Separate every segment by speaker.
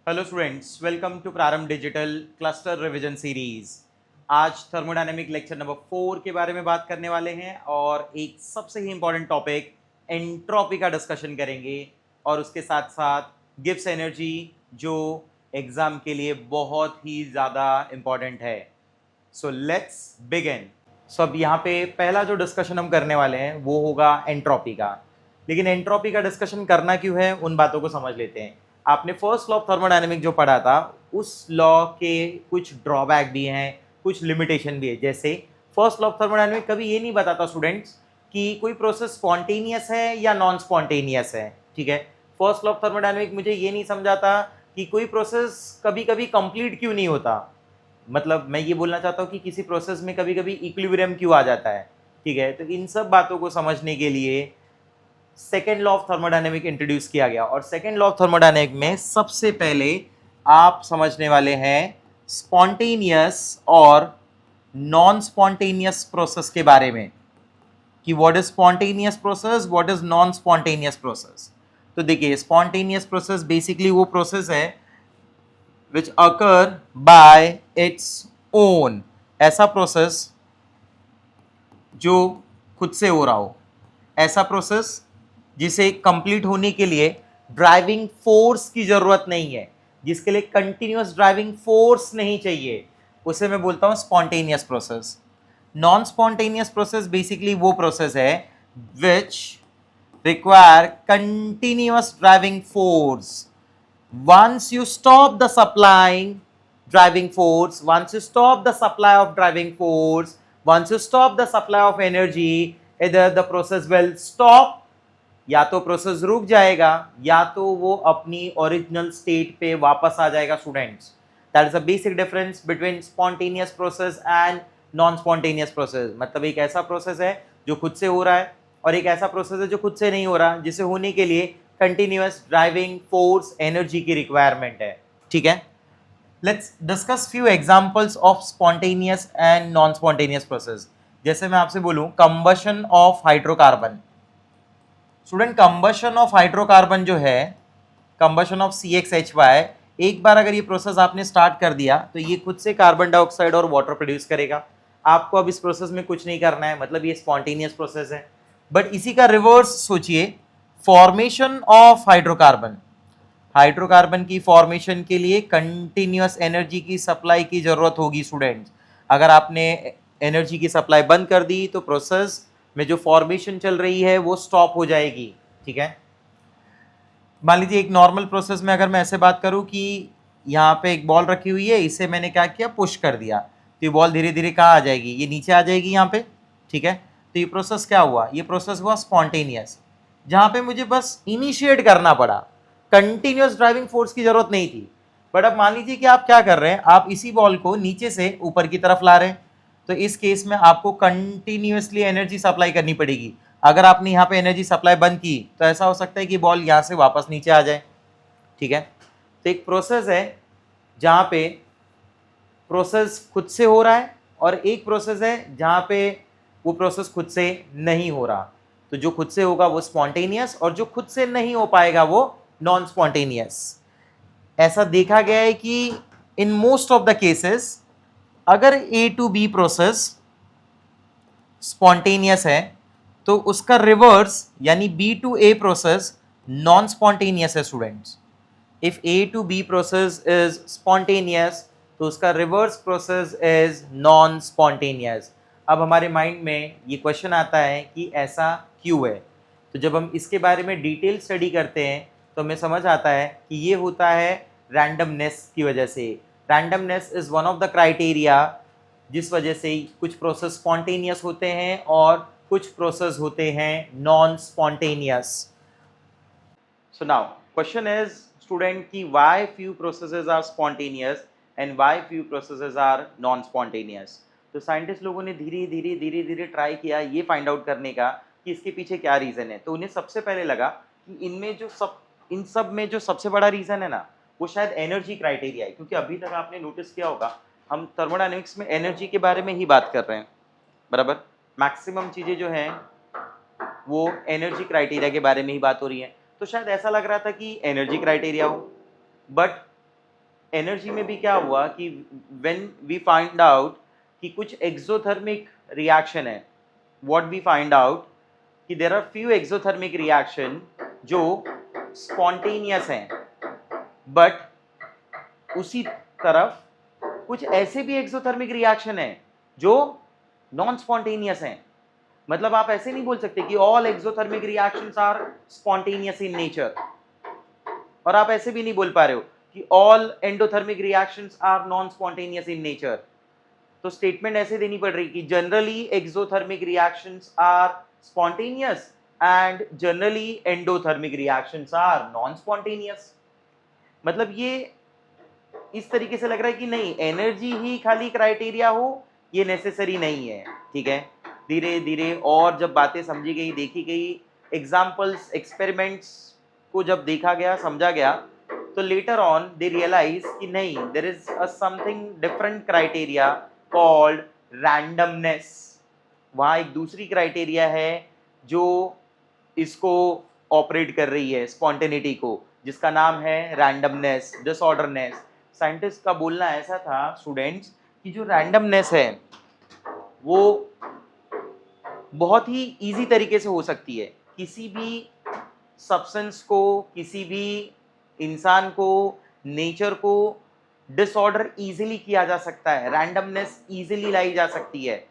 Speaker 1: Hello students, welcome to प्रारंभ digital cluster revision series. आज thermodynamic lecture number 4 के बारे में बात करने वाले हैं और एक सबसे ही इंपॉर्टेंट टॉपिक एंट्रोपी का डिस्कशन करेंगे और उसके साथ साथ गिब्स एनर्जी, जो एग्जाम के लिए बहुत ही ज़्यादा इंपॉर्टेंट है। So let's begin. सो अब यहाँ पे पहला जो डिस्कशन हम करने वाले हैं वो होगा एंट्रोपी का। लेकिन एंट्रोपी का डिस्कशन करना क्यों है, उन बातों को समझ लेते हैं। आपने फर्स्ट लॉ ऑफ थर्मोडायनेमिक जो पढ़ा था, उस लॉ के कुछ ड्रॉबैक भी हैं, कुछ लिमिटेशन भी है। जैसे फर्स्ट लॉ ऑफ थर्मोडायनेमिक कभी ये नहीं बताता स्टूडेंट्स कि कोई प्रोसेस स्पॉन्टेनियस है या नॉन स्पॉन्टेनियस है। ठीक है, फर्स्ट लॉ ऑफ थर्मोडायनेमिक मुझे ये नहीं समझाता कि कोई प्रोसेस कभी कभी कंप्लीट क्यों नहीं होता। मतलब मैं ये बोलना चाहता हूँ कि किसी प्रोसेस में कभी कभी इक्विलिब्रियम क्यों आ जाता है। ठीक है, तो इन सब बातों को समझने के लिए second law of thermodynamic introduce किया गया। और सेकेंड लॉ ऑफ थर्मोडायनेमिक में सबसे पहले आप समझने वाले हैं स्पॉन्टेनियस और नॉन स्पॉन्टेनियस प्रोसेस के बारे में, कि what is spontaneous process, what is non spontaneous process. तो देखिए, स्पॉन्टेनियस प्रोसेस बेसिकली वो प्रोसेस है विच अकर बाय इट्स ओन, ऐसा प्रोसेस जो खुद से हो रहा हो, ऐसा प्रोसेस जिसे कंप्लीट होने के लिए ड्राइविंग फोर्स की जरूरत नहीं है, जिसके लिए कंटिन्यूअस ड्राइविंग फोर्स नहीं चाहिए, उसे मैं बोलता हूं spontaneous process. Non spontaneous process basically वो प्रोसेस है which require continuous driving force. once you stop the supplying driving force, once you stop the supply of driving force, once you stop the supply of energy, either the process will stop, या तो process रुक जाएगा या तो वो अपनी original state पे वापस आ जाएगा। Students, that is a basic difference between spontaneous process and non spontaneous process. मतलब एक ऐसा प्रोसेस है जो खुद से हो रहा है और एक ऐसा प्रोसेस है जो खुद से नहीं हो रहा, जिसे होने के लिए कंटिन्यूअस ड्राइविंग फोर्स एनर्जी की रिक्वायरमेंट है। ठीक है, let's discuss few examples of spontaneous and non spontaneous process. जैसे मैं आपसे बोलूं combustion of hydrocarbon. Student, combustion of hydrocarbon जो है, कंबशन ऑफ CXHY, एक बार अगर ये प्रोसेस आपने स्टार्ट कर दिया तो ये खुद से कार्बन डाइऑक्साइड और वाटर प्रोड्यूस करेगा। आपको अब इस प्रोसेस में कुछ नहीं करना है, मतलब ये स्पॉन्टेनियस प्रोसेस है। बट इसी का रिवर्स सोचिए, फॉर्मेशन ऑफ हाइड्रोकार्बन। हाइड्रोकार्बन की फॉर्मेशन के लिए कंटिन्यूअस एनर्जी की सप्लाई की जरूरत होगी। स्टूडेंट्स, अगर आपने एनर्जी की सप्लाई बंद कर दी तो प्रोसेस में जो फॉर्मेशन चल रही है वो स्टॉप हो जाएगी। ठीक है, मान लीजिए एक नॉर्मल प्रोसेस में अगर मैं ऐसे बात करूं कि यहाँ पे एक बॉल रखी हुई है, इसे मैंने क्या किया, पुश कर दिया, तो ये बॉल धीरे धीरे कहाँ आ जाएगी, ये नीचे आ जाएगी यहाँ पे। ठीक है, तो ये प्रोसेस क्या हुआ, ये प्रोसेस हुआ स्पॉन्टेनियस, जहाँ पे मुझे बस इनिशिएट करना पड़ा, कंटिन्यूअस ड्राइविंग फोर्स की जरूरत नहीं थी। बट अब मान लीजिए कि आप क्या कर रहे हैं, आप इसी बॉल को नीचे से ऊपर की तरफ ला रहे हैं, तो इस केस में आपको कंटिन्यूअसली एनर्जी सप्लाई करनी पड़ेगी। अगर आपने यहाँ पे एनर्जी सप्लाई बंद की तो ऐसा हो सकता है कि बॉल यहाँ से वापस नीचे आ जाए। ठीक है, तो एक प्रोसेस है जहाँ पे प्रोसेस खुद से हो रहा है और एक प्रोसेस है जहाँ पे वो प्रोसेस खुद से नहीं हो रहा। तो जो खुद से होगा वो स्पॉन्टेनियस और जो खुद से नहीं हो पाएगा वो नॉन स्पॉन्टेनियस। ऐसा देखा गया है कि in most of the cases अगर A to B process spontaneous है तो उसका रिवर्स यानी B to A process non spontaneous है। Students, if A to B process is spontaneous तो उसका reverse process is non spontaneous. अब हमारे माइंड में ये क्वेश्चन आता है कि ऐसा क्यों है। तो जब हम इसके बारे में डिटेल स्टडी करते हैं तो हमें समझ आता है कि ये होता है रैंडमनेस की वजह से। Randomness is one of the criteria जिस वजह से कुछ प्रोसेस स्पॉन्टेनियस होते हैं और कुछ प्रोसेस होते हैं non spontaneous. So now question is student कि why few processes are spontaneous and why few processes are non spontaneous. तो साइंटिस्ट लोगों ने धीरे धीरे ट्राई किया ये फाइंड आउट करने का कि इसके पीछे क्या रीज़न है। तो उन्हें सबसे पहले लगा कि इन सब में जो सबसे बड़ा रीज़न है ना, वो शायद एनर्जी क्राइटेरिया है। क्योंकि अभी तक आपने नोटिस किया होगा हम थर्मोडायनेमिक्स में एनर्जी के बारे में ही बात कर रहे हैं, बराबर। मैक्सिमम चीज़ें जो हैं वो एनर्जी क्राइटेरिया के बारे में ही बात हो रही है। तो शायद ऐसा लग रहा था कि एनर्जी क्राइटेरिया हो, बट एनर्जी में भी क्या हुआ कि व्हेन वी फाइंड आउट कि कुछ एक्सोथर्मिक रिएक्शन है, व्हाट वी फाइंड आउट कि there are few exothermic reaction जो स्पॉन्टेनियस हैं, बट उसी तरफ कुछ ऐसे भी एक्सोथर्मिक रिएक्शन हैं जो नॉन स्पॉन्टेनियस हैं। मतलब आप ऐसे नहीं बोल सकते कि all exothermic reactions are spontaneous in nature, और आप ऐसे भी नहीं बोल पा रहे हो कि all endothermic reactions are non spontaneous in nature. तो स्टेटमेंट ऐसे देनी पड़ रही कि generally exothermic reactions are spontaneous and generally endothermic reactions are non spontaneous. मतलब ये इस तरीके से लग रहा है कि नहीं, एनर्जी ही खाली क्राइटेरिया हो ये नेसेसरी नहीं है। ठीक है, धीरे धीरे और जब बातें समझी गई, देखी गई, एग्जाम्पल्स, एक्सपेरिमेंट्स को जब देखा गया, समझा गया, तो लेटर ऑन दे रियलाइज कि नहीं, there is a something different criteria called randomness. वहाँ एक दूसरी क्राइटेरिया है जो इसको ऑपरेट कर रही है, स्पॉन्टेनिटी को, जिसका नाम है रैंडमनेस, डिसऑर्डरनेस। साइंटिस्ट का बोलना ऐसा था स्टूडेंट्स कि जो रैंडमनेस है वो बहुत ही इजी तरीके से हो सकती है। किसी भी सब्सटेंस को, किसी भी इंसान को, नेचर को डिसऑर्डर इजीली किया जा सकता है, रैंडमनेस इजीली लाई जा सकती है।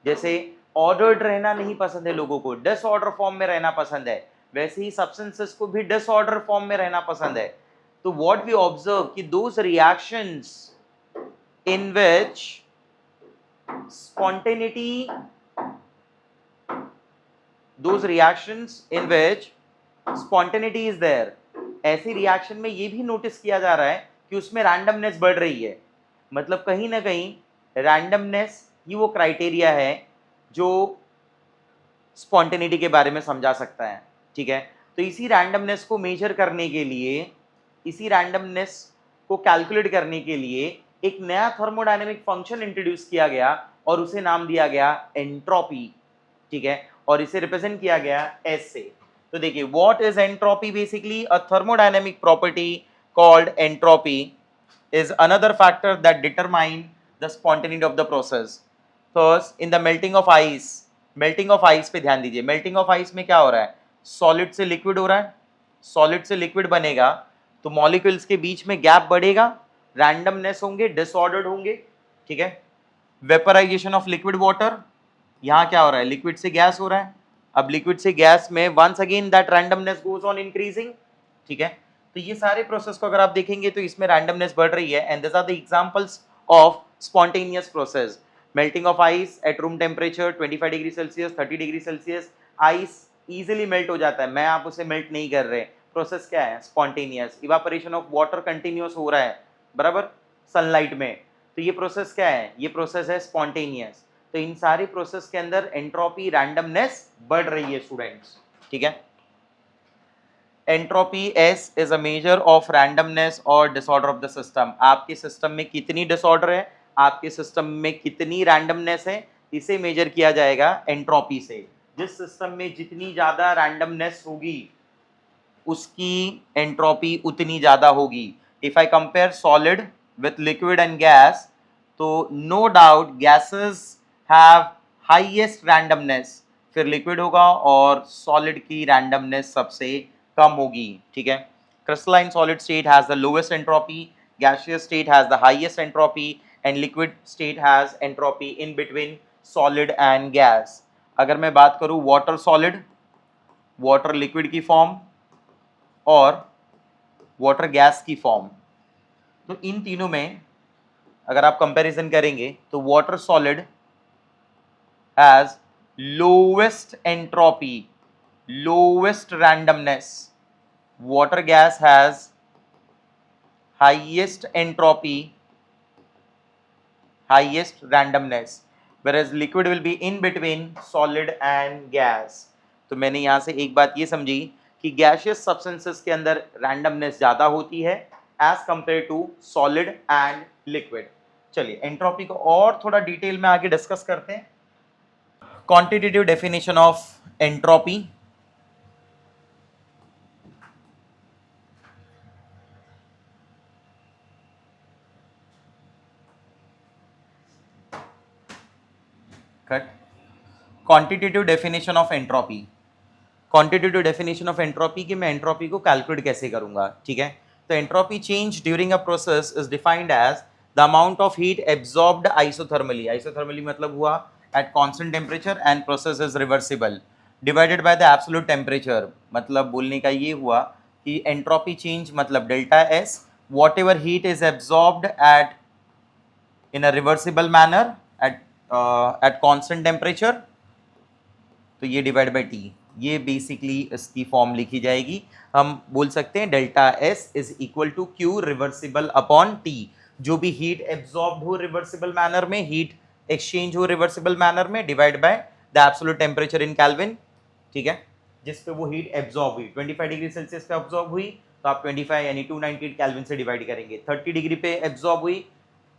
Speaker 1: जैसे ऑर्डर्ड रहना नहीं पसंद है लोगों को, डिसऑर्डर फॉर्म में रहना पसंद है, वैसे ही सब्सटेंसेस को भी डिसऑर्डर फॉर्म में रहना पसंद है। तो व्हाट वी ऑब्जर्व कि those reactions in which spontaneity, those reactions in which spontaneity is there, ऐसी रिएक्शन में ये भी नोटिस किया जा रहा है कि उसमें रैंडमनेस बढ़ रही है। मतलब कहीं ना कहीं रैंडमनेस ही वो क्राइटेरिया है जो स्पॉन्टेनिटी के बारे में समझा सकता है। ठीक है, तो इसी रैंडमनेस को मेजर करने के लिए, इसी रैंडमनेस को कैलकुलेट करने के लिए एक नया थर्मोडायनेमिक फंक्शन इंट्रोड्यूस किया गया और उसे नाम दिया गया एंट्रोपी। ठीक है, और इसे रिप्रेजेंट किया गया एस से। तो देखिए, what is entropy? Basically a thermodynamic property called entropy is another factor that determine the spontaneity of the process. First, in the melting of ice, melting of ice पे ध्यान दीजिए। melting of ice में क्या हो रहा है? solid से liquid हो रहा है, solid से liquid बनेगा तो molecules के बीच में gap बढ़ेगा, randomness होंगे, disordered होंगे। ठीक है, vaporization of liquid water, यहाँ क्या हो रहा है? liquid से gas हो रहा है, अब liquid से gas में once again that randomness goes on increasing। ठीक है, तो ये सारे प्रोसेस को अगर आप देखेंगे तो इसमें रैंडमनेस बढ़ रही है। And this are the examples of spontaneous process. Melting of ice at room temperature 25 degree Celsius, 30 degree Celsius, ice easily melt हो जाता है, मैं आप उसे मेल्ट नहीं कर रहे। प्रोसेस क्या है? Spontaneous. Evaporation of water continuous हो रहा है बराबर सनलाइट में, तो ये प्रोसेस क्या है? ये प्रोसेस है स्पॉन्टेनियस। तो इन सारे प्रोसेस के अंदर एंट्रोपी, रैंडमनेस बढ़ रही है स्टूडेंट्स। ठीक है, entropy S is a measure of randomness और डिसऑर्डर ऑफ द सिस्टम। आपके सिस्टम में कितनी डिसऑर्डर है, आपके सिस्टम में कितनी रैंडमनेस है, इसे मेजर किया जाएगा एंट्रोपी से। जिस सिस्टम में जितनी ज्यादा रैंडमनेस होगी उसकी एंट्रोपी उतनी ज्यादा होगी। If I compare solid with liquid and gas, तो no doubt gases have highest randomness, फिर लिक्विड होगा और सॉलिड की रैंडमनेस सबसे कम होगी। ठीक है, crystalline solid state has the lowest entropy, gaseous state has the highest entropy and liquid state has entropy in between solid and gas। अगर मैं बात करूं वाटर सॉलिड, वाटर लिक्विड की फॉर्म और वाटर गैस की फॉर्म, तो इन तीनों में अगर आप कंपैरिजन करेंगे तो water solid has lowest entropy, lowest randomness, water gas has highest entropy, highest randomness, whereas liquid will be in between solid and gas। तो मैंने यहाँ से एक बात ये समझी कि gaseous substances के अंदर randomness ज़्यादा होती है as compared to solid and liquid। चलिए एंट्रोपी को और थोड़ा डिटेल में आगे डिस्कस करते हैं। Quantitative definition of entropy. Cut. Quantitative definition of entropy, quantitative definition of entropy कि मैं एंट्रोपी को कैलकुलेट कैसे करूंगा, ठीक है। तो entropy change during a process is defined as the amount of heat absorbed isothermally, isothermally मतलब हुआ at constant temperature and process is reversible, divided by the absolute temperature. मतलब बोलने का ये हुआ कि एंट्रोपी चेंज मतलब delta S, whatever heat is absorbed at in a reversible manner at constant temperature, तो ये डिवाइड बाय टी, ये बेसिकली इसकी फॉर्म लिखी जाएगी। हम बोल सकते हैं delta S is equal to Q reversible upon T, जो भी हीट एब्जॉर्ब हो रिवर्सिबल मैनर में, हीट एक्सचेंज हो रिवर्सिबल मैनर में, divide by the absolute temperature in Kelvin, ठीक है, जिस पे वो हीट एब्जॉर्ब हुई। 25 डिग्री सेल्सियस पे एब्जॉर्ब हुई तो आप 25 यानी 298 केल्विन से डिवाइड करेंगे। 30 डिग्री पे एब्जॉर्ब हुई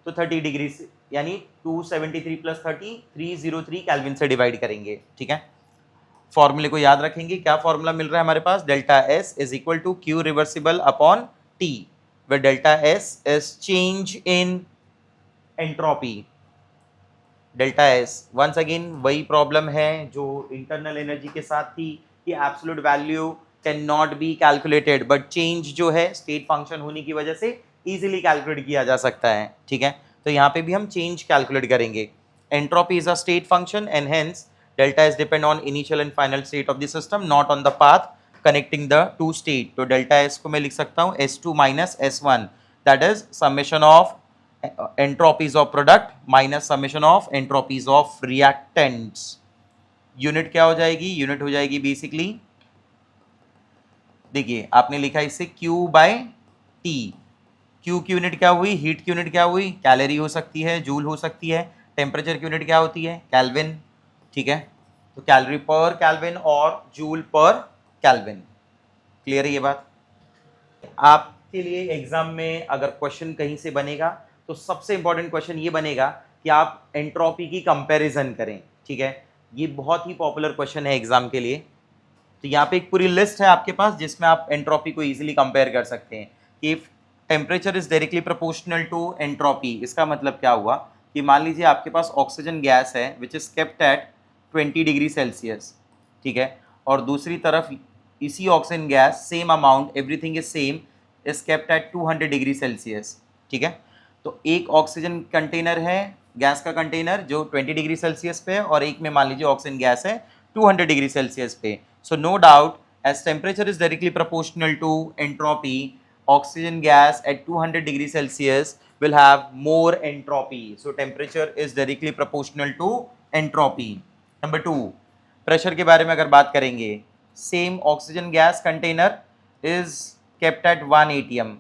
Speaker 1: तो 30 डिग्री से यानी 273 प्लस 30 303 केल्विन से डिवाइड करेंगे, ठीक है। फॉर्मूले को याद रखेंगे, क्या फॉर्मूला मिल रहा है हमारे पास, delta S is equal to Q reversible upon T, where delta S is change in entropy. Delta S once again वही प्रॉब्लम है जो इंटरनल एनर्जी के साथ थी कि absolute value can not be calculated, but change जो है state function होने की वजह से इजीली कैलकुलेट किया जा सकता है, ठीक है। तो यहाँ पे भी हम चेंज कैलकुलेट करेंगे। Entropy is a state function and hence delta s depend on initial and final state of the system, not on the path connecting the two state। तो delta s को मैं लिख सकता हूँ s2 minus s1, that is summation of entropies of product minus summation of entropies of reactants। Unit क्या हो जाएगी, unit हो जाएगी बेसिकली, देखिए आपने लिखा इससे q बाय टी, q की यूनिट क्या हुई, हीट की यूनिट क्या हुई, कैलोरी हो सकती है, जूल हो सकती है, टेम्परेचर की यूनिट क्या होती है, केल्विन, ठीक है। तो कैलोरी पर केल्विन और जूल पर केल्विन, क्लियर है ये बात। आपके लिए एग्जाम में अगर क्वेश्चन कहीं से बनेगा तो सबसे इंपॉर्टेंट क्वेश्चन ये बनेगा कि आप एंट्रोपी की कंपैरिजन करें, ठीक है। ये बहुत ही पॉपुलर क्वेश्चन है एग्जाम के लिए। तो यहाँ पे एक पूरी लिस्ट है आपके पास जिसमें आप एंट्रोपी को इजीली कंपेयर कर सकते हैं कि if temperature is directly proportional to entropy, इसका मतलब क्या हुआ कि मान लीजिए आपके पास ऑक्सीजन गैस है which is kept at 20 degree Celsius, ठीक है, और दूसरी तरफ इसी oxygen gas same amount everything is same is kept at 200 degree Celsius, ठीक है। तो एक ऑक्सीजन कंटेनर है, गैस का कंटेनर जो 20 डिग्री सेल्सियस पे है, और एक में मान लीजिए ऑक्सीजन गैस है 200 डिग्री सेल्सियस पे। So no doubt as temperature is directly proportional to entropy, oxygen gas at 200 degree Celsius will have more entropy. So temperature is directly proportional to entropy. Number 2, pressure के बारे में अगर बात करेंगे, same oxygen gas container is kept at 1 atm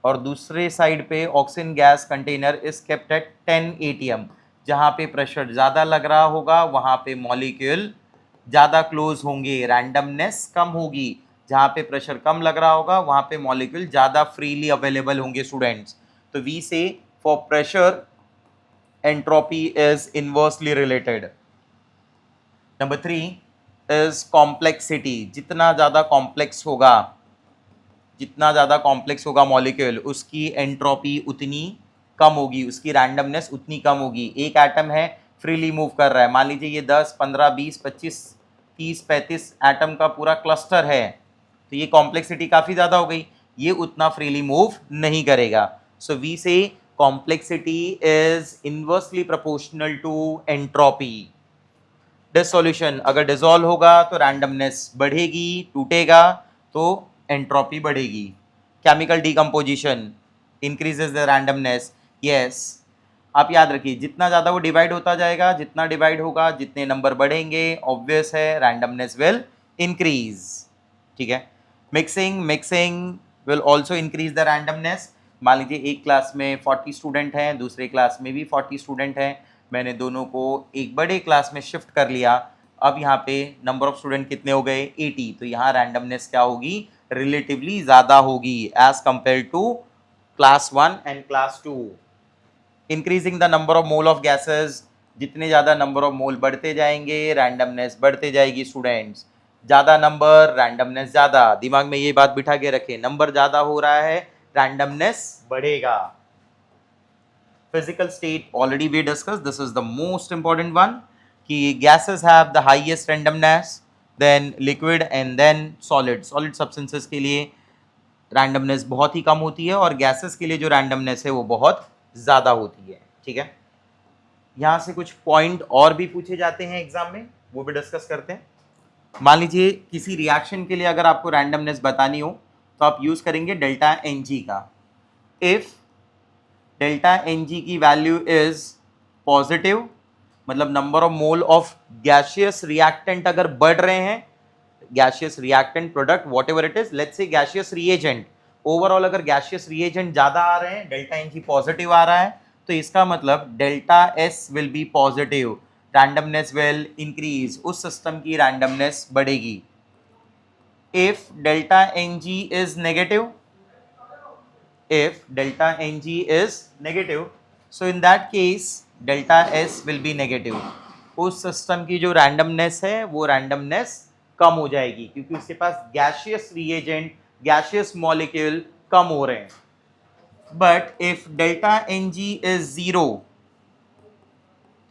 Speaker 1: और दूसरे side पे oxygen gas container is kept at 10 atm। जहाँ पे प्रेशर ज़्यादा लग रहा होगा वहाँ पे मॉलिक्यूल ज़्यादा क्लोज होंगे, रैंडमनेस कम होगी। जहाँ पे प्रेशर कम लग रहा होगा वहाँ पे मॉलिक्यूल ज़्यादा फ्रीली अवेलेबल होंगे स्टूडेंट्स। तो वी से for pressure entropy is inversely related. Number 3 is complexity, जितना ज़्यादा कॉम्प्लेक्स होगा मॉलिक्यूल उसकी एंट्रोपी उतनी कम होगी, उसकी रैंडमनेस उतनी कम होगी। एक एटम है फ्रीली मूव कर रहा है, मान लीजिए ये 10 15 20 25 30 35 एटम का पूरा क्लस्टर है, तो ये कॉम्प्लेक्सिटी काफ़ी ज़्यादा हो गई, ये उतना फ्रीली मूव नहीं करेगा। So we say complexity is inversely proportional to entropy. Dissolution अगर डिसॉल्व होगा तो रैंडमनेस बढ़ेगी, टूटेगा तो एंट्रोपी बढ़ेगी। Chemical decomposition increases the randomness, yes. आप याद रखिए जितना ज़्यादा वो डिवाइड होता जाएगा, जितना डिवाइड होगा जितने नंबर बढ़ेंगे, ऑब्वियस है रैंडमनेस विल इंक्रीज, ठीक है। Mixing will also increase the randomness. मान लीजिए एक क्लास में 40 स्टूडेंट हैं, दूसरे क्लास में भी 40 स्टूडेंट हैं, मैंने दोनों को एक बड़े क्लास में शिफ्ट कर लिया। अब यहाँ पे नंबर ऑफ स्टूडेंट कितने हो गए 80, तो यहाँ रैंडमनेस क्या होगी, रिलेटिवली ज़्यादा होगी as compare to class 1 and class 2। Increasing the number of mole of gases, जितने ज़्यादा नंबर ऑफ मोल बढ़ते जाएंगे रैंडमनेस बढ़ते जाएगी स्टूडेंट्स। ज़्यादा नंबर रैंडमनेस ज़्यादा, दिमाग में ये बात बिठा के रखें, नंबर ज़्यादा हो रहा है रैंडमनेस बढ़ेगा। Physical state already we discuss, this is the most important one. कि gases have the highest randomness, then liquid and then solid. Solid substances के लिए रैंडमनेस बहुत ही कम होती है और गैसेस के लिए जो रैंडमनेस है वो बहुत ज़्यादा होती है। ठीक है, यहाँ से कुछ पॉइंट और भी पूछे जाते हैं एग्जाम में, वो भी डिस्कस करते हैं। मान लीजिए किसी रिएक्शन के लिए अगर आपको रैंडमनेस बतानी हो तो आप यूज़ करेंगे डेल्टा एन जी का। इफ़ डेल्टा एन जी की वैल्यू इज पॉजिटिव, मतलब number of mole of gaseous reactant अगर बढ़ रहे हैं, gaseous reactant product whatever it is, let's say gaseous reagent, overall अगर गैशियस रिएजेंट ज्यादा आ रहे हैं, डेल्टा एन जी पॉजिटिव आ रहा है, तो इसका मतलब delta S will be positive, randomness will increase, उस सिस्टम की रैंडमनेस बढ़ेगी। If delta N G is negative, if delta Ng is negative, so in that case delta S will be negative, उस सिस्टम की जो randomness है वो randomness कम हो जाएगी क्योंकि उसके पास गैशियस रिएजेंट, गैशियस मॉलिक्यूल कम हो रहे हैं। But if delta Ng is zero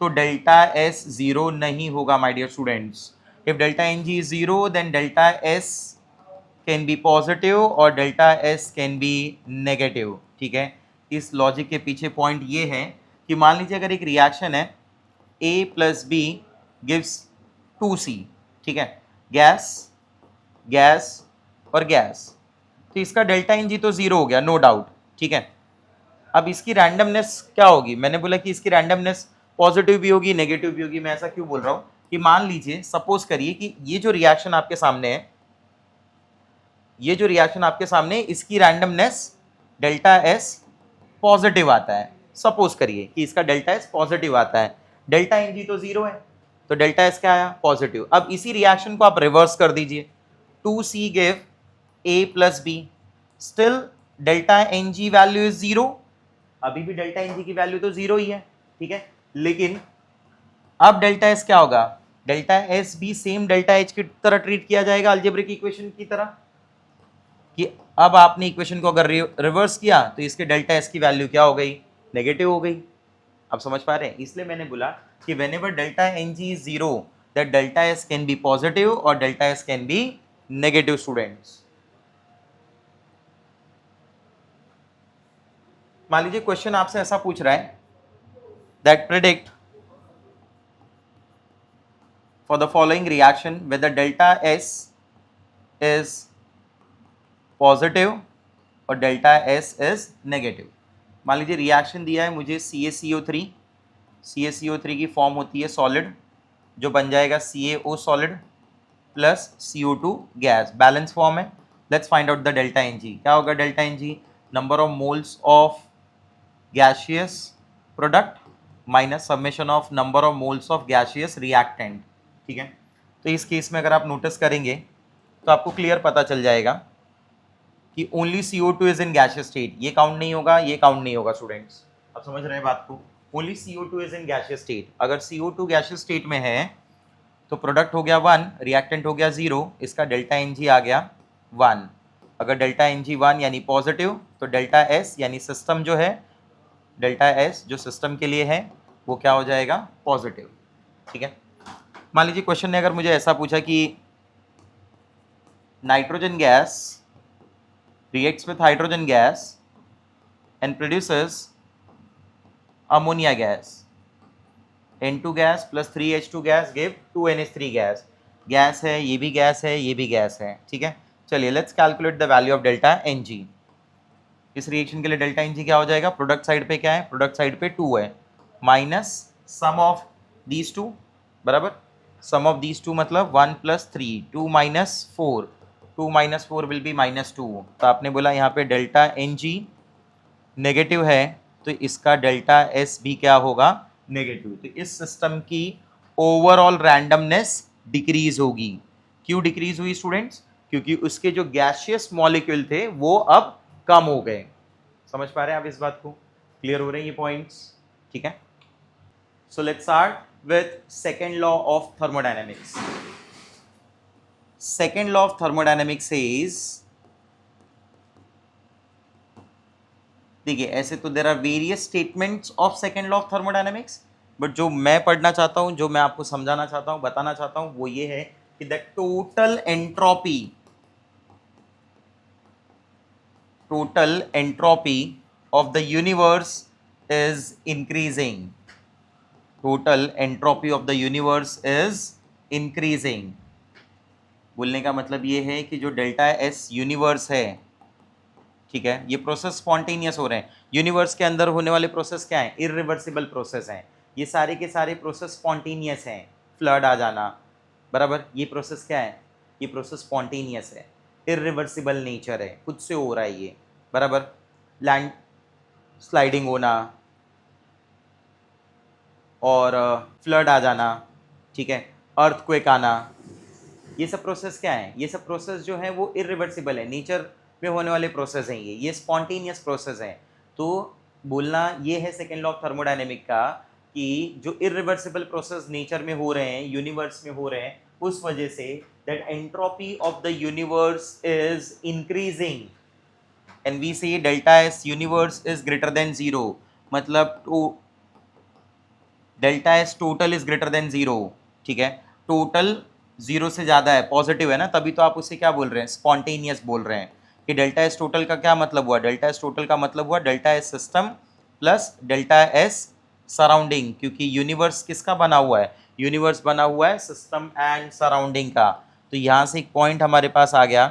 Speaker 1: तो डेल्टा S जीरो नहीं होगा my dear students. If delta Ng is zero then delta S can be positive और delta S can be negative. ठीक है, इस लॉजिक के पीछे पॉइंट ये है कि मान लीजिए अगर एक रिएक्शन है ए प्लस बी गिव्स 2C, ठीक है, गैस गैस और गैस, तो इसका डेल्टा एन जी तो जीरो हो गया, नो डाउट। ठीक है, अब इसकी रैंडमनेस क्या होगी? मैंने बोला कि इसकी रैंडमनेस पॉजिटिव भी होगी नेगेटिव भी होगी। मैं ऐसा क्यों बोल रहा हूँ कि मान लीजिए सपोज करिए कि ये जो रिएक्शन आपके सामने है, ये जो रिएक्शन आपके सामने, इसकी रैंडमनेस डेल्टा एस पॉजिटिव आता है। सपोज करिए कि इसका डेल्टा एस पॉजिटिव आता है, डेल्टा एन जी तो जीरो है, तो डेल्टा एस क्या आया? पॉजिटिव। अब इसी रिएक्शन को आप रिवर्स कर दीजिए, 2C give A plus B, still delta N G value is zero, अभी भी डेल्टा एन जी की वैल्यू तो जीरो ही है। ठीक है, लेकिन अब डेल्टा एस क्या होगा? डेल्टा एस भी सेम डेल्टा एच की तरह ट्रीट किया जाएगा, अलजेब्रिक इक्वेशन की तरह, कि अब आपने इक्वेशन को अगर रिवर्स किया तो इसके डेल्टा एस की वैल्यू क्या हो गई? नेगेटिव हो गई। अब समझ पा रहे हैं? इसलिए मैंने बोला कि whenever delta N G is zero that delta S can be positive और delta S can be negative. Students, मान लीजिए क्वेश्चन आपसे ऐसा पूछ रहा है that predict for the following reaction whether delta S is positive और डेल्टा एस इज नेगेटिव। मान लीजिए रिएक्शन दिया है मुझे CaCO3, CaCO3 की फॉर्म होती है सॉलिड, जो बन जाएगा CaO solid plus CO2 gas, balance form है। Let's find out the delta N G. क्या होगा delta N G? Number of moles of gaseous product minus summation of number of moles of gaseous reactant. ठीक है, तो इस case में अगर आप नोटिस करेंगे तो आपको क्लियर पता चल जाएगा कि only CO2 is in gaseous state, ये काउंट नहीं होगा, ये काउंट नहीं होगा। स्टूडेंट्स, आप समझ रहे हैं बात को? Only CO2 is in gaseous state. अगर CO2 गैशियस स्टेट में है तो प्रोडक्ट हो गया 1, रिएक्टेंट हो गया 0, इसका डेल्टा एन जी आ गया 1। अगर डेल्टा एन जी 1 यानी पॉजिटिव तो डेल्टा एस यानी सिस्टम जो है, डेल्टा एस जो सिस्टम के लिए है वो क्या हो जाएगा? पॉजिटिव। ठीक है, मान लीजिए क्वेश्चन ने अगर मुझे ऐसा पूछा कि nitrogen gas reacts with hydrogen gas and produces ammonia gas. N2 gas plus 3H2 gas give 2NH3 gas. Gas है, ये भी गैस है, ये भी गैस है। ठीक है, चलिए let's calculate the value of delta N G. इस रिएक्शन के लिए डेल्टा एन जी क्या हो जाएगा? प्रोडक्ट साइड पे क्या है? प्रोडक्ट साइड पे 2 है, minus sum of these two, बराबर सम ऑफ दीज टू मतलब 1 plus 3, 2 minus 4, 2 minus 4 will be -2। तो आपने बोला यहाँ पे डेल्टा एन जी नेगेटिव है तो इसका डेल्टा एस भी क्या होगा? नेगेटिव। तो इस सिस्टम की ओवरऑल रैंडमनेस डिक्रीज होगी। क्यों डिक्रीज हुई स्टूडेंट्स? क्योंकि उसके जो गैशियस मॉलिक्यूल थे वो अब कम हो गए। समझ पा रहे हैं आप इस बात को? क्लियर हो रहे हैं ये पॉइंट्स? ठीक है, so let's start with second law of thermodynamics. Second law of thermodynamics says, देखिए ऐसे तो there are various statements of second law of thermodynamics, but जो मैं पढ़ना चाहता हूँ, जो मैं आपको समझाना चाहता हूँ, बताना चाहता हूँ, वो ये है कि the total entropy of the universe is increasing. Total entropy of the universe is increasing. बोलने का मतलब ये है कि जो डेल्टा एस यूनिवर्स है, ठीक है, ये प्रोसेस स्पॉन्टेनियस हो रहे हैं। यूनिवर्स के अंदर होने वाले प्रोसेस क्या हैं? इरिवर्सिबल प्रोसेस हैं। ये सारे के सारे प्रोसेस स्पॉन्टेनियस हैं। फ्लड आ जाना, बराबर, ये प्रोसेस क्या है? ये प्रोसेस स्पॉन्टेनियस है, इरिवर्सिबल नेचर है, खुद से हो रहा है ये, बराबर। लैंड स्लाइडिंग होना और फ्लड आ जाना, ठीक है, अर्थक्वेक आना, ये सब प्रोसेस क्या है? ये सब प्रोसेस जो है वो इरिवर्सिबल है, नेचर में होने वाले प्रोसेस हैं। ये स्पॉन्टेनियस प्रोसेस हैं। तो बोलना ये है सेकेंड लॉ ऑफ थर्मोडायनेमिक का कि जो इरिवर्सिबल प्रोसेस नेचर में हो रहे हैं, यूनिवर्स में हो रहे हैं, उस वजह से that entropy of the universe is increasing and we say delta S universe is greater than zero. मतलब delta S total is greater than zero, ठीक है, टोटल जीरो से ज़्यादा है, पॉजिटिव है ना, तभी तो आप उसे क्या बोल रहे हैं? स्पॉन्टेनियस बोल रहे हैं। कि डेल्टा एस टोटल का क्या मतलब हुआ? डेल्टा एस टोटल का मतलब हुआ delta S system plus delta S surrounding, क्योंकि यूनिवर्स किसका बना हुआ है? यूनिवर्स बना हुआ है सिस्टम एंड सराउंडिंग का। तो यहाँ से एक पॉइंट हमारे पास आ गया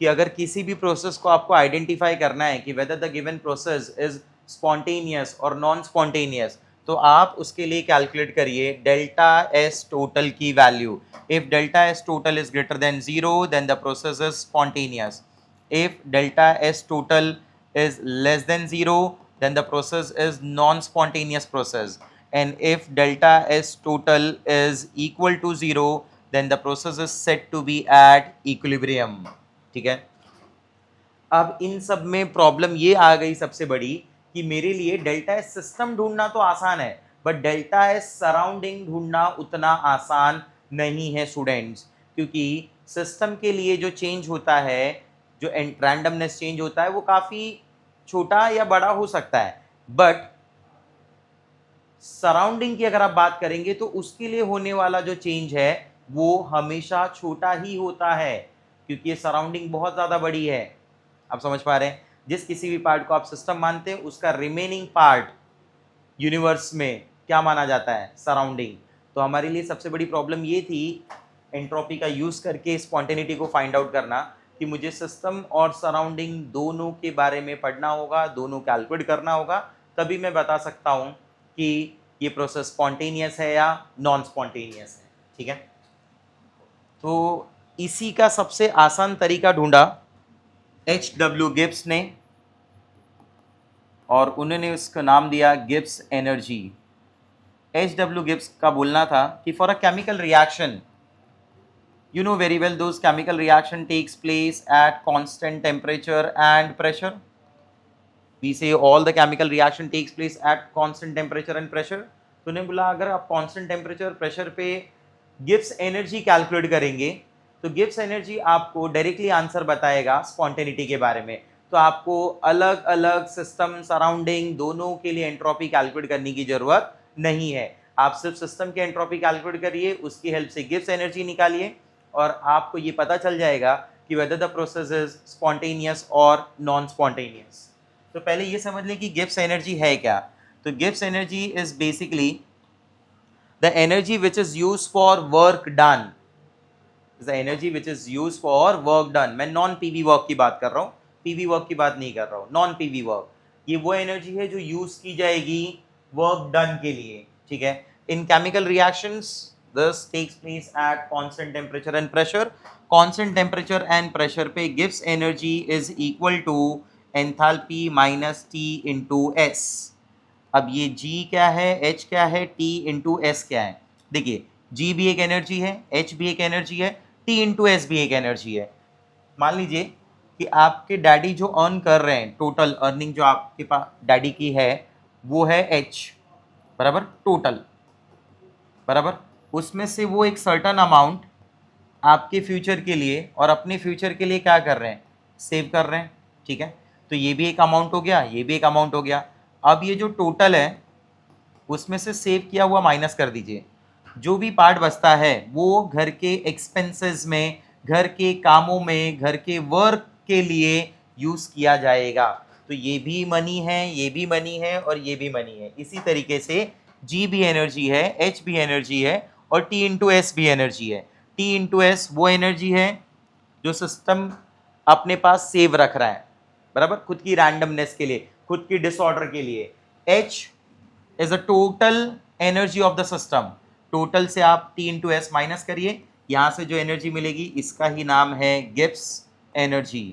Speaker 1: कि अगर किसी भी प्रोसेस को आपको आइडेंटिफाई करना है कि whether the given process is spontaneous और नॉन स्पॉन्टेनियस, तो आप उसके लिए कैलकुलेट करिए डेल्टा एस टोटल की value. If delta S total is greater than zero then the process is spontaneous. If delta S total is less than 0 then the process is non-spontaneous process, and if delta S total is equal to 0 then the process is said to be at equilibrium, ठीक है। अब इन सब में problem ये आ गई सबसे बड़ी कि मेरे लिए डेल्टा एस सिस्टम ढूंढना तो आसान है, बट डेल्टा एस सराउंडिंग ढूंढना उतना आसान नहीं है स्टूडेंट्स, क्योंकि सिस्टम के लिए जो चेंज होता है, जो रैंडमनेस चेंज होता है, वो काफ़ी छोटा या बड़ा हो सकता है, बट सराउंडिंग की अगर आप बात करेंगे तो उसके लिए होने वाला जो चेंज है वो हमेशा छोटा ही होता है, क्योंकि ये सराउंडिंग बहुत ज़्यादा बड़ी है। आप समझ पा रहे हैं? जिस किसी भी पार्ट को आप सिस्टम मानते हैं, उसका रिमेनिंग पार्ट यूनिवर्स में क्या माना जाता है? सराउंडिंग। तो हमारे लिए सबसे बड़ी प्रॉब्लम ये थी एंट्रोपी का यूज़ करके स्पॉन्टेनिटी को फाइंड आउट करना, कि मुझे सिस्टम और सराउंडिंग दोनों के बारे में पढ़ना होगा, दोनों कैलकुलेट करना होगा, तभी मैं बता सकता हूँ कि ये प्रोसेस स्पॉन्टेनियस है या नॉन स्पॉन्टेनियस है, ठीक है। तो इसी का सबसे आसान तरीका ढूंढा H.W. गिब्स ने, और उन्होंने उसका नाम दिया गिब्स एनर्जी। H.W. गिब्स का बोलना था कि for a chemical reaction, you know very well those chemical reaction takes place at constant temperature and pressure. We say all the chemical reaction takes place at constant temperature and pressure. तो उन्हें बोला अगर आप constant temperature pressure पे Gibbs energy calculate करेंगे तो Gibbs energy आपको directly answer बताएगा स्पॉन्टेनिटी के बारे में। तो आपको अलग अलग सिस्टम सराउंडिंग दोनों के लिए एंट्रोपी कैलकुलेट करने की जरूरत नहीं है। आप सिर्फ सिस्टम की एंट्रोपी कैलकुलेट करिए, उसकी हेल्प से गिब्स एनर्जी निकालिए, और आपको ये पता चल जाएगा कि whether the process is spontaneous और नॉन स्पॉन्टेनियस। तो पहले ये समझ लें कि गिब्स एनर्जी है क्या। तो Gibbs energy is basically the energy which is use for work done, the energy which is use for work done. मैं नॉन पीवी वर्क की बात कर रहा हूँ, पीवी वर्क की बात नहीं कर रहा हूँ, नॉन पीवी वर्क। ये वो एनर्जी है जो यूज की जाएगी वर्क डन के लिए, ठीक है। इन chemical reactions this takes place at constant temperature and pressure. Constant temperature and pressure पे Gibbs energy is equal to enthalpy minus T into S. अब ये G क्या है, H क्या है, T into S क्या है? देखिए G भी एक एनर्जी है, H भी एक एनर्जी है, T into S भी एक एनर्जी है। मान लीजिए कि आपके डैडी जो अर्न कर रहे हैं, टोटल अर्निंग जो आपके पास डैडी की है वो है H, बराबर, टोटल, बराबर। उसमें से वो एक सर्टन अमाउंट आपके फ्यूचर के लिए और अपने फ्यूचर के लिए क्या कर रहे हैं? सेव कर रहे हैं, ठीक है। तो ये भी एक अमाउंट हो गया, ये भी एक अमाउंट हो गया। अब ये जो टोटल है उसमें से सेव किया हुआ माइनस कर दीजिए। जो भी पार्ट बचता है वो घर के एक्सपेंसेस में, घर के कामों में, घर के वर्क के लिए यूज किया जाएगा। तो ये भी मनी है, ये भी मनी है और ये भी मनी है। इसी तरीके से जी भी एनर्जी है, एच भी एनर्जी है और टी इंटू एस भी एनर्जी है। टी इंटू एस वो एनर्जी है जो सिस्टम अपने पास सेव रख रहा है, बराबर, खुद की रैंडमनेस के लिए, खुद की डिसऑर्डर के लिए। H is a total energy of the system. Total से आप टी इंटू एस माइनस करिए, यहां से जो एनर्जी मिलेगी इसका ही नाम है गिब्स एनर्जी।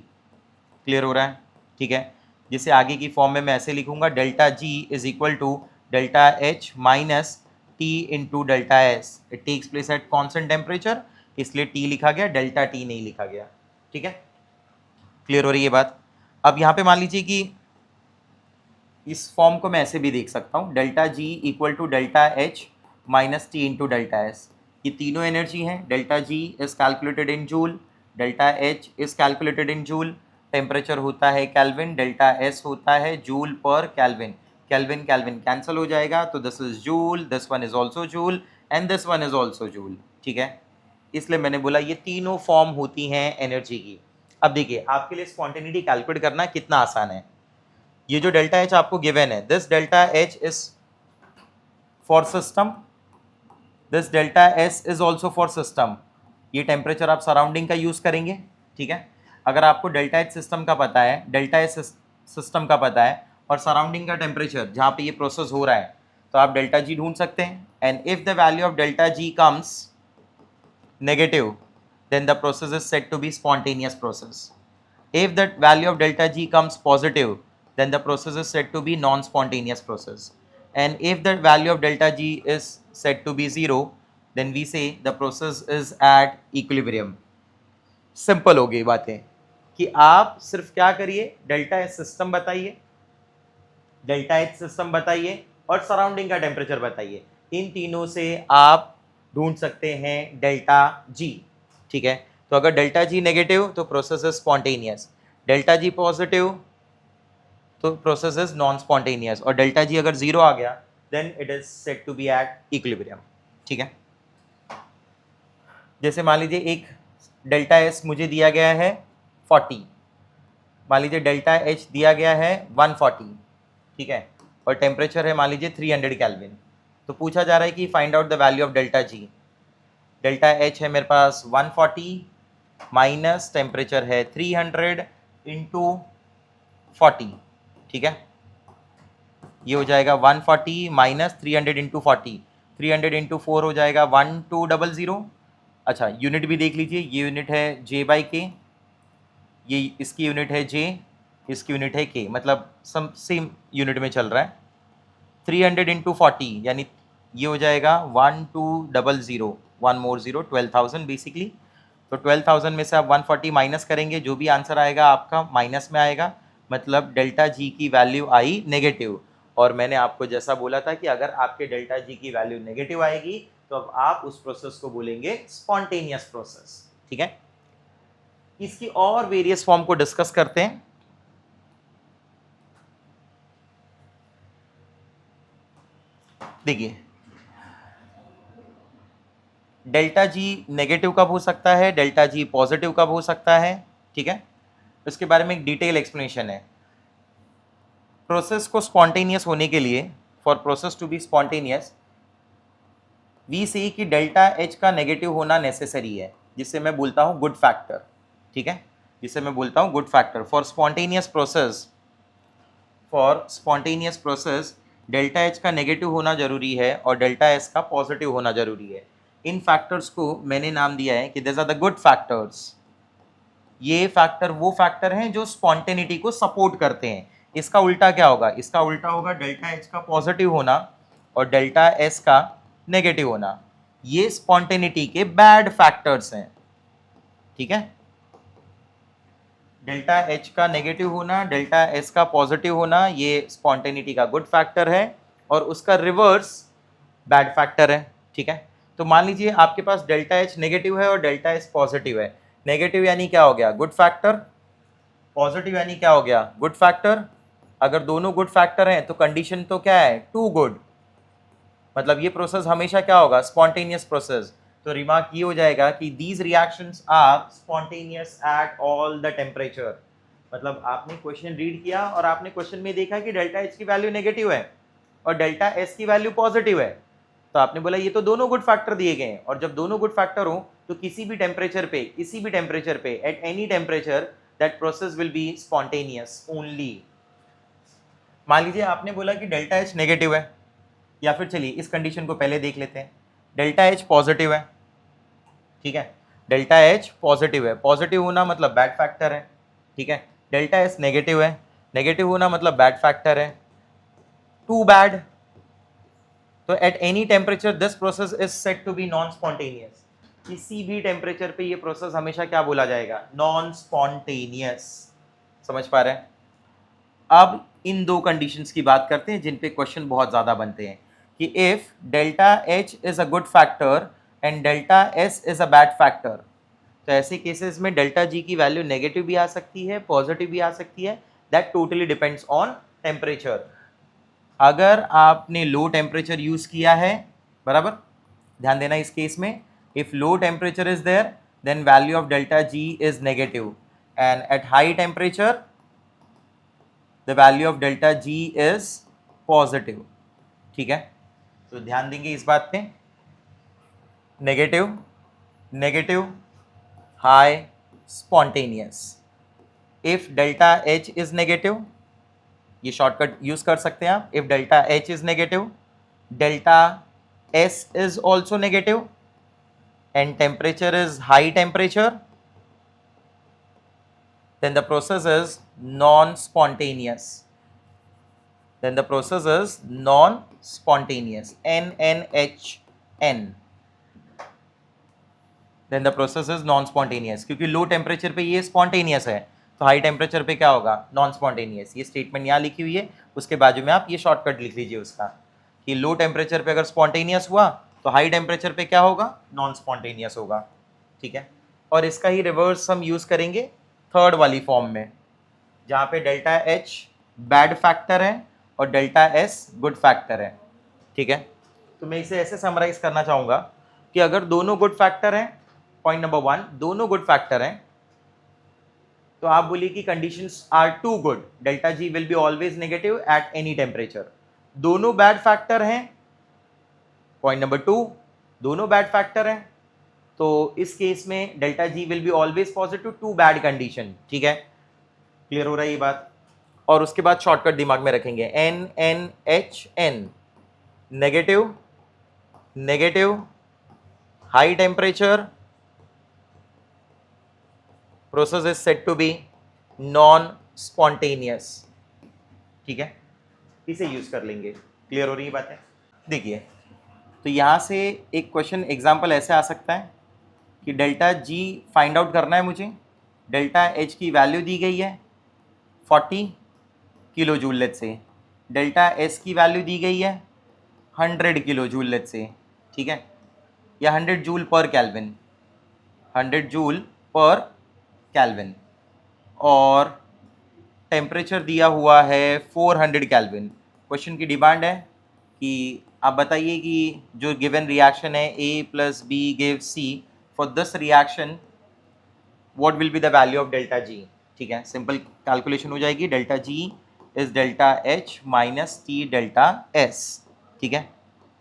Speaker 1: क्लियर हो रहा है? ठीक है, जिसे आगे की फॉर्म में मैं ऐसे लिखूंगा, delta G is equal to delta H minus T into delta S. It takes place at constant temperature, इसलिए टी लिखा गया, डेल्टा टी नहीं लिखा गया। ठीक है, क्लियर हो रही है बात? अब यहाँ पे मान लीजिए कि इस फॉर्म को मैं ऐसे भी देख सकता हूँ, delta G equal to delta H minus T into delta S. ये तीनों एनर्जी हैं। Delta G is calculated in joule, delta H is calculated in joule, temperature होता है केल्विन, डेल्टा एस होता है जूल पर केल्विन। केल्विन केल्विन कैंसिल हो जाएगा, तो this is joule, this one is also joule and this one is also joule. ठीक है, इसलिए मैंने बोला ये तीनों फॉर्म होती हैं एनर्जी की। अब देखिए, आपके लिए स्पॉन्टेनिटी कैलकुलेट करना कितना आसान है। ये जो डेल्टा एच आपको गिवन है, this delta H is for system, this delta S is also for system. ये टेम्परेचर आप सराउंडिंग का यूज करेंगे। ठीक है, अगर आपको डेल्टा एच सिस्टम का पता है, डेल्टा एस सिस्टम का पता है और सराउंडिंग का टेम्परेचर जहाँ पे ये प्रोसेस हो रहा है, तो आप डेल्टा जी ढूंढ सकते हैं। And if the value of delta ji comes negative, then the process is said to be spontaneous process. If the value of delta G comes positive, then the process is said to be non-spontaneous process. And if the value of delta G is said to be 0, then we say the process is at equilibrium. Simple हो गई बातें कि आप सिर्फ क्या करिए, delta H system बताइए, delta H system बताइए और सराउंडिंग का टेम्परेचर बताइए। इन तीनों से आप ढूंढ सकते हैं डेल्टा जी। ठीक है, तो अगर डेल्टा जी नेगेटिव तो process is spontaneous, delta G positive तो प्रोसेस इज नॉन स्पॉन्टेनियस, और डेल्टा जी अगर जीरो आ गया then it is said to be at equilibrium. ठीक है, जैसे मान लीजिए एक डेल्टा एस मुझे दिया गया है 40, मान लीजिए डेल्टा एच दिया गया है 140। ठीक है, और टेम्परेचर है मान लीजिए 300 केल्विन। तो पूछा जा रहा है कि find out the value of delta ji. Delta H है मेरे पास 140 माइनस टेम्परेचर है 300 इंटू 40। ठीक है, ये हो जाएगा 140 माइनस 300 इंटू 40, 300 इंटू 4 हो जाएगा 1200। अच्छा, यूनिट भी देख लीजिए, ये यूनिट है जे बाई के, ये इसकी यूनिट है जे, इसकी यूनिट है के, मतलब सेम यूनिट में चल रहा है। 300 इंटू 40 यानी ये हो जाएगा 1200, 1 मोर 0, 12,000 बेसिकली। तो 12,000 में से आप 140 माइनस करेंगे, जो भी आंसर आएगा आपका माइनस में आएगा, मतलब डेल्टा जी की वैल्यू आई नेगेटिव। और मैंने आपको जैसा बोला था कि अगर आपके डेल्टा जी की वैल्यू नेगेटिव आएगी तो अब आप उस प्रोसेस को बोलेंगे स्पॉन्टेनियस प्रोसेस। ठीक है, इसकी और वेरियस फॉर्म को डिस्कस करते हैं। देखिए, डेल्टा जी नेगेटिव कब हो सकता है, डेल्टा जी पॉजिटिव कब हो सकता है। ठीक है, इसके बारे में एक डिटेल एक्सप्लेनेशन है। प्रोसेस को स्पॉन्टेनियस होने के लिए, for process to be spontaneous, we say कि डेल्टा एच का नेगेटिव होना नेसेसरी है, जिससे मैं बोलता हूँ गुड फैक्टर। ठीक है, जिससे मैं बोलता हूँ good factor for spontaneous process. For spontaneous process delta H का नेगेटिव होना जरूरी है और डेल्टा एस का पॉजिटिव होना जरूरी है। इन फैक्टर्स को मैंने नाम दिया है कि this are the good factors. ये फैक्टर वो फैक्टर हैं जो स्पॉन्टेनिटी को सपोर्ट करते हैं। इसका उल्टा क्या होगा, इसका उल्टा होगा डेल्टा एच का पॉजिटिव होना और डेल्टा एस का नेगेटिव होना। ये स्पॉन्टेनिटी के बैड फैक्टर्स हैं। ठीक है, डेल्टा एच का नेगेटिव होना, डेल्टा एस का पॉजिटिव होना, ये स्पॉन्टेनिटी का गुड फैक्टर है और उसका रिवर्स बैड फैक्टर है। ठीक है, तो मान लीजिए आपके पास डेल्टा एच नेगेटिव है और डेल्टा एस पॉजिटिव है। नेगेटिव यानी क्या हो गया, गुड फैक्टर, पॉजिटिव यानी क्या हो गया, गुड फैक्टर। अगर दोनों गुड फैक्टर हैं तो कंडीशन तो क्या है, टू गुड। मतलब ये प्रोसेस हमेशा क्या होगा, स्पॉन्टेनियस प्रोसेस। तो रिमार्क ये हो जाएगा कि these reactions are spontaneous at all the temperature. मतलब आपने क्वेश्चन रीड किया और आपने क्वेश्चन में देखा कि डेल्टा एच की वैल्यू नेगेटिव है और डेल्टा एस की वैल्यू पॉजिटिव है, तो आपने बोला ये तो दोनों गुड फैक्टर दिए गए हैं, और जब दोनों गुड फैक्टर हो तो किसी भी टेम्परेचर पे eight any temperature that process will be spontaneous only. मान लीजिए आपने बोला कि डेल्टा एच नेगेटिव है, या फिर चलिए इस कंडीशन को पहले देख लेते हैं, डेल्टा एच पॉजिटिव है, ठीक है, डेल्टा एच पॉजिटिव है, पॉजिटिव होना मतलब बैड फैक्टर है, ठीक है, डेल्टा एस नेगेटिव है, नेगेटिव होना मतलब बैड फैक्टर है, टू बैड। तो at any temperature this process is said to be non spontaneous. किसी भी टेम्परेचर पे ये प्रोसेस हमेशा क्या बोला जाएगा, नॉन स्पॉन्टेनियस। समझ पा रहे हैं? अब इन दो कंडीशंस की बात करते हैं जिन पे क्वेश्चन बहुत ज्यादा बनते हैं कि if delta H is a good factor and delta S is a bad factor, तो ऐसे केसेस में डेल्टा जी की वैल्यू नेगेटिव भी आ सकती है, पॉजिटिव भी आ सकती है, that totally depends on temperature. अगर आपने लो टेम्परेचर यूज किया है, बराबर, ध्यान देना इस केस में, if low temperature is there then value of delta G is negative and at high temperature the value of delta G is positive, ठीक है। तो ध्यान देंगे इस बात पे, negative, negative, high, spontaneous. If delta H is negative, ये shortcut use कर सकते हैं आप, if delta H is negative, delta S is also negative and temperature is high temperature, then the process is non-spontaneous. Then the process is non-spontaneous. NNHN. Then the process is non-spontaneous. क्योंकि low temperature पे ये spontaneous है, तो high temperature पे क्या होगा, non spontaneous. ये statement यहाँ लिखी हुई है, उसके बाजू में आप ये शॉर्टकट लिख लीजिए उसका, कि लो टेम्परेचर पे अगर स्पॉन्टेनियस हुआ तो हाई टेम्परेचर पे क्या होगा, नॉन स्पॉन्टेनियस होगा, ठीक है। और इसका ही रिवर्स हम यूज करेंगे थर्ड वाली फॉर्म में, जहाँ पे डेल्टा एच बैड फैक्टर है और डेल्टा एस गुड फैक्टर है, ठीक है। तो मैं इसे ऐसे समराइज करना चाहूँगा कि अगर दोनों गुड फैक्टर हैं, पॉइंट नंबर 1, दोनों गुड फैक्टर हैं, तो आप बोलिए कि conditions are two good, delta G will be always negative at any temperature. दोनों बैड फैक्टर हैं, पॉइंट नंबर 2, दोनों बैड फैक्टर हैं, तो इस केस में delta G will be always positive, two bad condition, ठीक है। क्लियर हो रहा है ये बात? और उसके बाद शॉर्टकट दिमाग में रखेंगे, N N H N, negative, negative, high temperature, process is said to be non spontaneous, ठीक है, इसे यूज कर लेंगे। क्लियर हो रही है बातें? देखिए, तो यहां से एक क्वेश्चन एग्जाम्पल ऐसे आ सकता है कि डेल्टा जी फाइंड आउट करना है मुझे, डेल्टा एच की वैल्यू दी गई है 40 किलो जूल लेट से, डेल्टा एस की वैल्यू दी गई है 100 किलो जूल लेट से, ठीक है, या 100 जूल पर केल्विन, 100 जूल पर केल्विन, और टेम्परेचर दिया हुआ है 400 केल्विन। क्वेश्चन की डिमांड है कि आप बताइए कि जो गिवन रिएक्शन है A plus B give C, for this reaction what will be the value of delta G, ठीक है। सिंपल कैलकुलेशन हो जाएगी, delta G is delta H minus T delta S, ठीक है।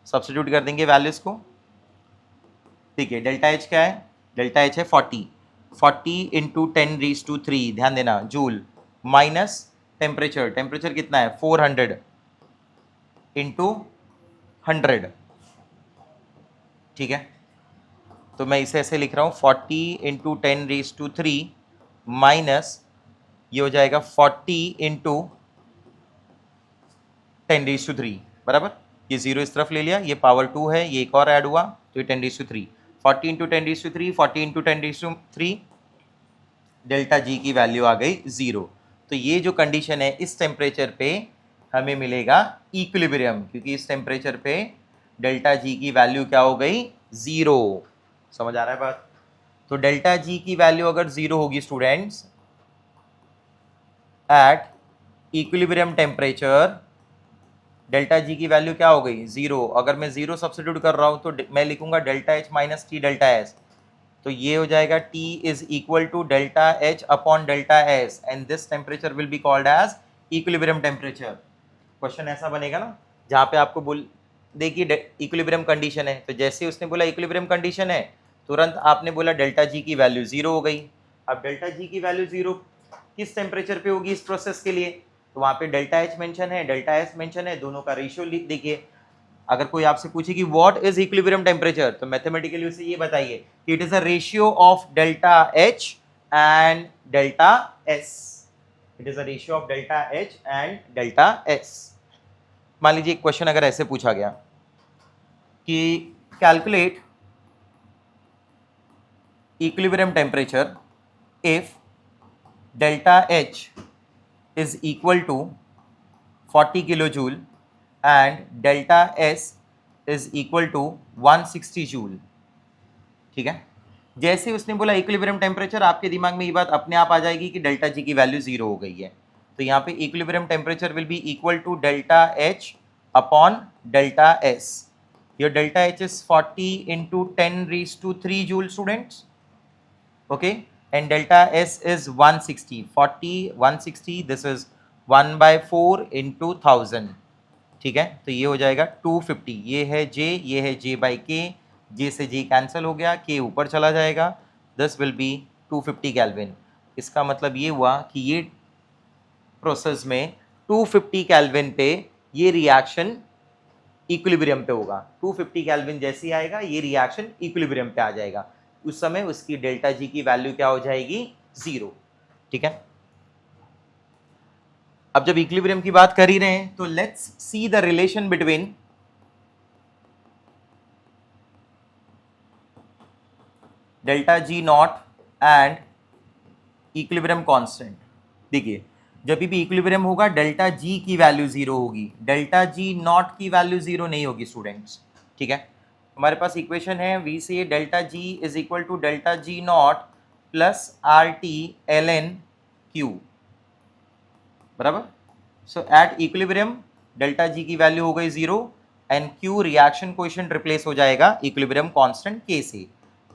Speaker 1: सब्स्टिट्यूट कर देंगे वैल्यूज को, ठीक है। डेल्टा H क्या है, डेल्टा H है 40, 40 इंटू 10⁻³ ध्यान देना जूल, माइनस टेम्परेचर, टेम्परेचर कितना है 400 इंटू 100, ठीक है। तो मैं इसे ऐसे लिख रहा हूँ 40 इंटू 10⁻³ माइनस ये हो जाएगा 40 इंटू 10⁻³, बराबर। ये 0 इस तरफ ले लिया, ये पावर 2 है, ये एक और ऐड हुआ तो ये 10⁻³, 40 इंटू 10⁻³, 40 इंटू 10⁻³ डेल्टा जी की वैल्यू आ गई 0। तो ये जो कंडीशन है इस टेम्परेचर पे हमें मिलेगा इक्विलिब्रियम, क्योंकि इस टेम्परेचर पे डेल्टा जी की वैल्यू क्या हो गई 0। समझ आ रहा है बात? तो डेल्टा जी की वैल्यू अगर 0 होगी students at equilibrium temperature, delta G की वैल्यू क्या हो गई 0। अगर मैं 0 सब्स्टिट्यूट कर रहा हूँ तो मैं लिखूंगा delta H minus T delta S, तो ये हो जाएगा T is equal to delta H upon delta S and this temperature will be called as equilibrium temperature. Question ऐसा बनेगा ना जहाँ पे आपको बोल देखिए इक्विलिब्रियम कंडीशन है, तो जैसे उसने बोला इक्विलिब्रियम कंडीशन है तुरंत आपने बोला डेल्टा जी की वैल्यू 0 हो गई। अब डेल्टा जी की वैल्यू 0 किस टेम्परेचर पे होगी इस प्रोसेस के लिए, तो वहाँ पे डेल्टा एच मेंशन है डेल्टा एस मेंशन है, दोनों का रेशियो लिख देखिए। अगर कोई आपसे पूछे कि व्हाट इज इक्विलिब्रियम टेम्परेचर तो मैथमेटिकली उसे ये बताइए कि it is a ratio of delta H and delta S. It is a ratio of delta H and delta S. मान लीजिए क्वेश्चन अगर ऐसे पूछा गया कि calculate equilibrium temperature if delta H is equal to 40 kilojoule and delta S is equal to 160 joule। ठीक है, जैसे उसने बोला इक्विलिब्रियम टेम्परेचर आपके दिमाग में ये बात अपने आप आ जाएगी कि डेल्टा जी की वैल्यू 0 हो गई है, तो यहाँ पे equilibrium temperature will be equal to delta H upon delta S. Your delta H is 40 into 10⁻³ joule students, okay, and delta S is 160, 40 160, this is 1/4 into 1000। ठीक है, तो ये हो जाएगा 250, ये है J, ये है J/K, J से J कैंसिल हो गया, K ऊपर चला जाएगा, दिस विल बी 250 केल्विन। इसका मतलब ये हुआ कि ये प्रोसेस में 250 केल्विन पे ये रिएक्शन इक्विलिब्रियम पे होगा। 250 केल्विन जैसे ही आएगा ये रिएक्शन इक्विलिब्रियम पे आ जाएगा, उस समय उसकी डेल्टा जी की वैल्यू क्या हो जाएगी 0। ठीक है, अब जब इक्विलिब्रियम की बात कर ही रहे हैं तो let's see the relation between delta G not and equilibrium constant. देखिए जब भी इक्विलिब्रियम होगा डेल्टा जी की वैल्यू 0 होगी, डेल्टा जी नॉट की वैल्यू 0 नहीं होगी स्टूडेंट्स। ठीक है, हमारे पास इक्वेशन है we say delta G is equal to delta G naught plus R T L N Q, बराबर। So at equilibrium delta G की वैल्यू हो गई 0 and Q reaction coefficient replace हो जाएगा इक्विलिब्रियम कांस्टेंट के से,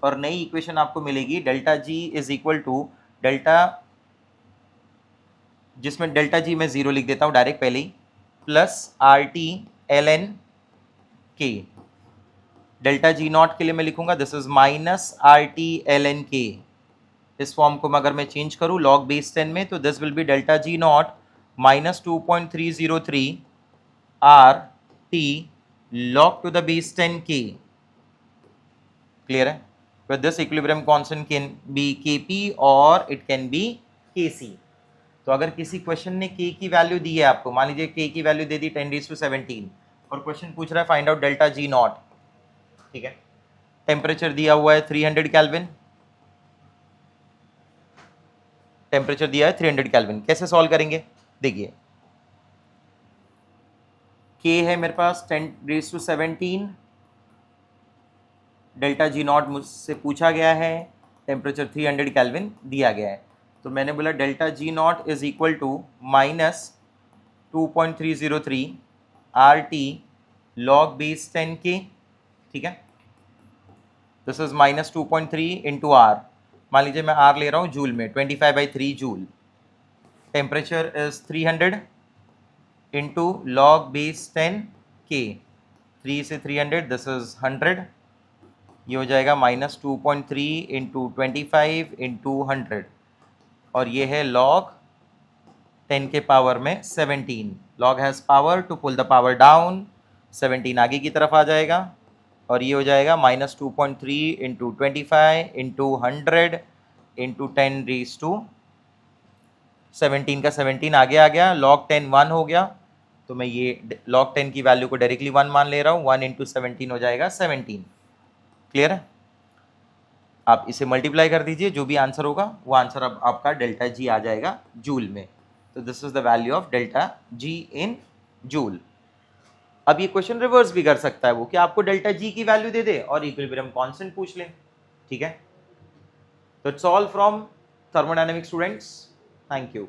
Speaker 1: और नई इक्वेशन आपको मिलेगी delta G is equal to delta, जिसमें डेल्टा जी मैं 0 लिख देता हूँ डायरेक्ट पहले ही, plus R T L N K. Delta G not के लिए मैं लिखूंगा this is minus R T L N K. इस फॉर्म को अगर मैं चेंज करूं लॉग बेस 10 में तो this will be delta G not minus 2.303 R T log to the base 10 k। Clear है, where this equilibrium constant can be kp or it can be kc। तो अगर किसी क्वेश्चन ने k की value दी है आपको, मान लीजिए k की वैल्यू दे दी 10⁻17 और क्वेश्चन पूछ रहा है find out delta G not. ठीक है, टेम्परेचर दिया हुआ है 300 केल्विन, टेम्परेचर दिया है 300 केल्विन, कैसे सॉल्व करेंगे देखिए। k है मेरे पास 10⁻17, डेल्टा जी नॉट मुझसे पूछा गया है, टेम्परेचर 300 केल्विन दिया गया है, तो मैंने बोला delta G naught is equal to minus 2.303 R T log base 10 के। ठीक है, this is minus 2.3 into R, मान लीजिए मैं आर ले रहा हूँ जूल में, 25/3 joule. Temperature is 300 into log base 10 के, 3 से 300 दिस इज 100, ये हो जाएगा माइनस 2.3 इंटू 25 इंटू 100, और ये है लॉग 10 के पावर में 17। Log has power to pull the power down, 17 आगे की तरफ आ जाएगा, और ये हो जाएगा माइनस 2.3 इंटू 25 इंटू 100 इंटू 10⁻17 का 17 आगे आ गया, लॉग 10 1 हो गया, तो मैं ये लॉग 10 की वैल्यू को डायरेक्टली 1 मान ले रहा हूँ, 1 इंटू 17 हो जाएगा 17। क्लियर है, आप इसे मल्टीप्लाई कर दीजिए, जो भी आंसर होगा वो आंसर अब आपका डेल्टा जी आ जाएगा जूल में। तो this is the value of delta ji in joule. अब ये क्वेश्चन रिवर्स भी कर सकता है वो कि आपको डेल्टा जी की वैल्यू दे दे और इक्विलिब्रियम कांस्टेंट पूछ ले। ठीक है, तो it's all from thermodynamics students, thank you.